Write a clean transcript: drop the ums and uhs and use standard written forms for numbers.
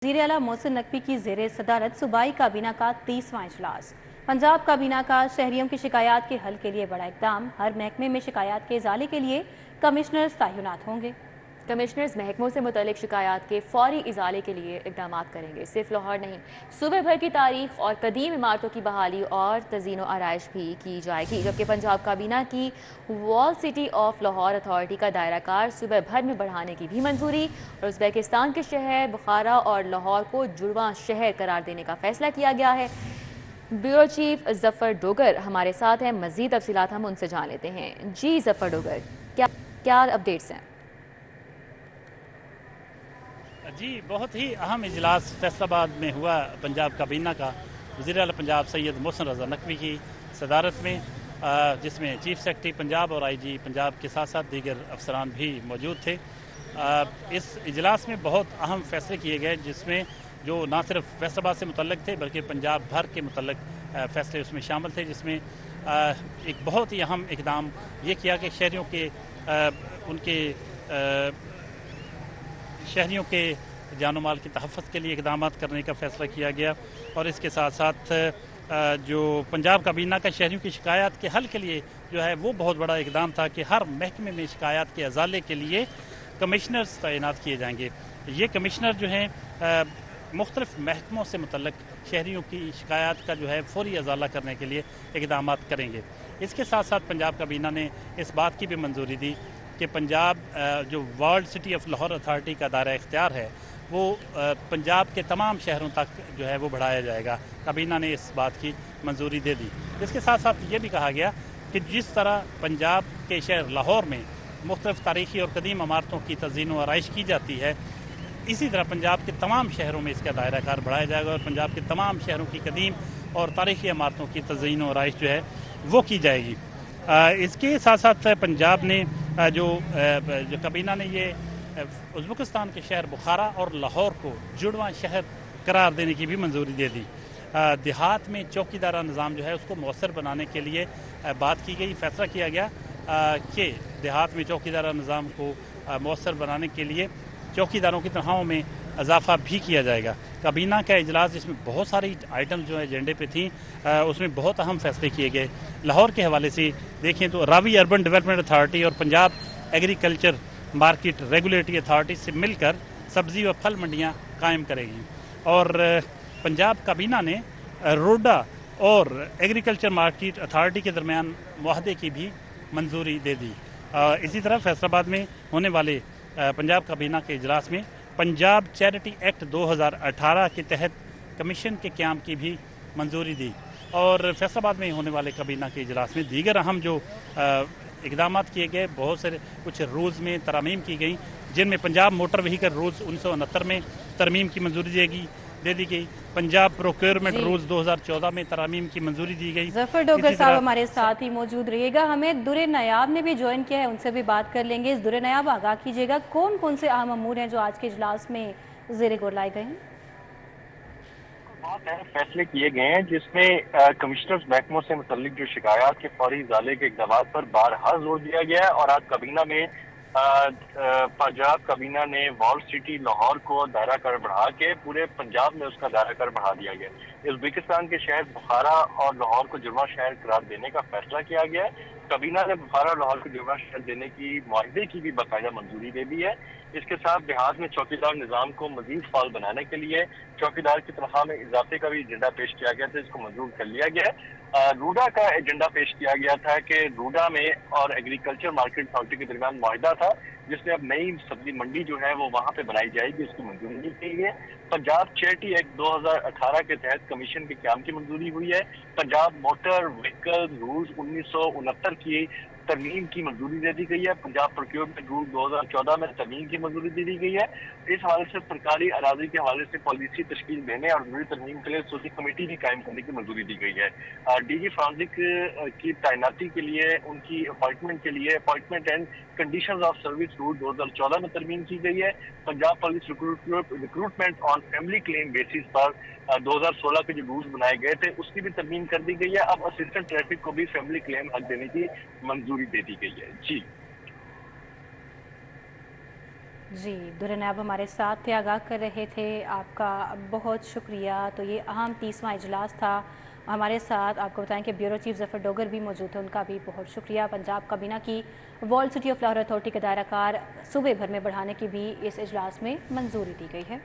वज़ीर आला मोहसिन नकवी की ज़ेर सदारत सूबाई काबीना का 30वां इजलास। पंजाब काबीना का शहरियों की शिकायत के हल के लिए बड़ा इक़दाम। हर महकमे में शिकायत के इजाले के लिए कमिश्नर्स तैनात होंगे। कमिश्नर्स महकमों से मुतल्लिक शिकायत के फौरी इजाले के लिए इक़दाम करेंगे। सिर्फ लाहौर नहीं, सूबे भर की तारीख और कदीम इमारतों की बहाली और तज़ीन आराइश भी की जाएगी। जबकि पंजाब काबीना की wall city of Lahore authority का दायरा कार सूबे भर में बढ़ाने की भी मंजूरी और उज़्बेकिस्तान के शहर बुखारा और लाहौर को जुड़वां शहर करार देने का फैसला किया गया है। ब्यूरो चीफ जफ़र डोगर हमारे साथ हैं, मज़ीद तफसीलात हम उनसे जान लेते हैं। जी जफ़र डोगर, क्या अपडेट्स हैं? जी, बहुत ही अहम इजलास फैसलाबाद में हुआ पंजाब काबीना का। वज़ीर आला पंजाब सैयद मोहसिन रज़ा नकवी की सदारत में, जिसमें चीफ सेक्रेटरी पंजाब और IG पंजाब के साथ साथ दीगर अफसरान भी मौजूद थे। इस इजलास में बहुत अहम फैसले किए गए, जिसमें जो ना सिर्फ फैसलाबाद से मुतल्लिक थे बल्कि पंजाब भर के मुतल्लिक फैसले उसमें शामिल थे। जिसमें एक बहुत ही अहम इक़दाम ये किया कि शहरियों के जानो माल की तहफ़्फ़ुज़ के लिए इक़दाम करने का फ़ैसला किया गया। और इसके साथ साथ जो पंजाब काबीना का शहरियों की शिकायत के हल के लिए जो है वो बहुत बड़ा इक़दाम था कि हर महकमे में शिकायत के अजाले के लिए कमिश्नर्स तैनात किए जाएंगे। ये कमिश्नर जो हैं मुख्तलिफ महकमों से मुतल्लिक शहरियों की शिकायत का जो है फौरी अजाला करने के लिए इक़दाम करेंगे। इसके साथ साथ पंजाब काबीना ने इस बात की भी मंजूरी दी कि पंजाब जो world city of Lahore authority का दायरा इख्तियार है वो पंजाब के तमाम शहरों तक जो है वो बढ़ाया जाएगा। काबीना ने इस बात की मंजूरी दे दी। इसके साथ साथ ये भी कहा गया कि जिस तरह पंजाब के शहर लाहौर में मुख्तलिफ तारीख़ी और कदीम इमारतों की तज़ीन व आराइश की जाती है, इसी तरह पंजाब के तमाम शहरों में इसका दायरा कार बढ़ाया जाएगा और पंजाब के तमाम शहरों की कदीम और तारीख़ी इमारतों की तज़ीन व आराइश जो है वो की जाएगी। इसके साथ साथ पंजाब ने जो काबीना ने ये उज़्बेकिस्तान के शहर बुखारा और लाहौर को जुड़वां शहर करार देने की भी मंजूरी दे दी। देहात में चौकीदारा निज़ाम जो है उसको मौसर बनाने के लिए बात की गई। फैसला किया गया कि देहात में चौकीदारा निज़ाम को मौसर बनाने के लिए चौकीदारों की तनख्वाहों में इजाफा भी किया जाएगा। काबीना का इजलास जिसमें बहुत सारी आइटम जो है एजेंडे पे थी, उसमें बहुत अहम फैसले किए गए। लाहौर के हवाले से देखें तो रावी अर्बन डेवलपमेंट अथॉरिटी और Punjab agriculture market regulatory authority से मिलकर सब्ज़ी व फल मंडियाँ कायम करेगी। और पंजाब काबीना ने रोडा और एग्रीकल्चर मार्केट अथॉरिटी के दरमियान मुआहदे की भी मंजूरी दे दी। इसी तरह फैसलाबाद में होने वाले पंजाब काबीना के इजलास में पंजाब चैरिटी एक्ट 2018 के तहत कमीशन के क़याम की भी मंजूरी दी। और फैसलाबाद में होने वाले काबीना के इजलास में दीगर अहम जो इक़दाम किए गए, बहुत सारे कुछ रूल्स में तरमीम की गई, जिनमें पंजाब मोटर व्हीकल रूल्स 1969 में तरमीम की मंजूरी दे दी गई। पंजाब प्रोक्योरमेंट रूल्स 2014 में तरमीम की मंजूरी दी गई। जफ़र डोगर साहब हमारे साथ ही मौजूद रहिएगा। हमें दुरे नायाब ने भी ज्वाइन किया है, उनसे भी बात कर लेंगे। इस दुरे नायाब आगाह कीजिएगा, कौन कौन से अहम अमूर हैं जो आज के इजलास में ज़ेरे गौर लाए गए हैं? बहुत अहम फैसले किए गए हैं, जिसमें कमिश्नर्स महकमों से मुतल्लिक जो शिकायत के फौरी इजाले के इक़दाम पर बारहा जोर दिया गया है। और आज काबीना में पंजाब काबीना ने वॉल सिटी लाहौर को दायरा कर बढ़ा के पूरे पंजाब में उसका दायरा कर बढ़ा दिया गया। उज़्बेकिस्तान के शहर बुखारा और लाहौर को जुड़वां शहर करार देने का फैसला किया गया है। काबीना ने बुखारा और लाहौर को जुड़वां शहर देने की मुआहदे की भी बाकायदा मंजूरी दे दी है। इसके साथ देहात में चौकीदार निज़ाम को मजीद फाल बनाने के लिए चौकीदार की तनख्वाह में इजाफे का भी एजेंडा पेश किया गया था, इसको मंजूर कर लिया गया है। रूडा का एजेंडा पेश किया गया था कि रूडा में और एग्रीकल्चर मार्केट अथॉरिटी के दरमियान मुआहिदा था, जिसमें अब नई सब्जी मंडी जो है वो वहां पे बनाई जाएगी, इसकी मंजूरी दी गई है। पंजाब चैरिटी एक्ट 2018 के तहत कमीशन के क़याम की मंजूरी हुई है। पंजाब मोटर व्हीकल रूल्स 1969 की तरमीम की मंजूरी दे दी गई है। पंजाब प्रोक्योरमेंट रूल 2014 में तरमीम की मंजूरी दे दी गई है। इस हवाले से सरकारी अराजी के हवाले से पॉलिसी तश्कील देने और जरूरी तरमीम के लिए सोची कमेटी भी कायम करने की मंजूरी दी गई है। DG फॉरेंसिक की तैनाती के लिए उनकी अपॉइंटमेंट के लिए appointment and conditions of service rule 2014 में तरमीम की गई है। Punjab police recruitment on family claim basis पर 2016 के जो रूल्स बनाए गए थे उसकी भी तरमीम कर दी गई है। अब असिस्टेंट ट्रैफिक को भी फैमिली क्लेम हक देने की मंजूरी दे दी गई है। जी जी, दुर्न आप हमारे साथ थे, आगाह कर रहे थे, आपका बहुत शुक्रिया। तो ये अहम 30वां इजलास था। हमारे साथ आपको बताएं कि ब्यूरो चीफ ज़फ़र डोगर भी मौजूद थे, उनका भी बहुत शुक्रिया। पंजाब काबीना की wall city of Lahore authority के दायरा कार सूबे भर में बढ़ाने की भी इस इजलास में मंजूरी दी गई है।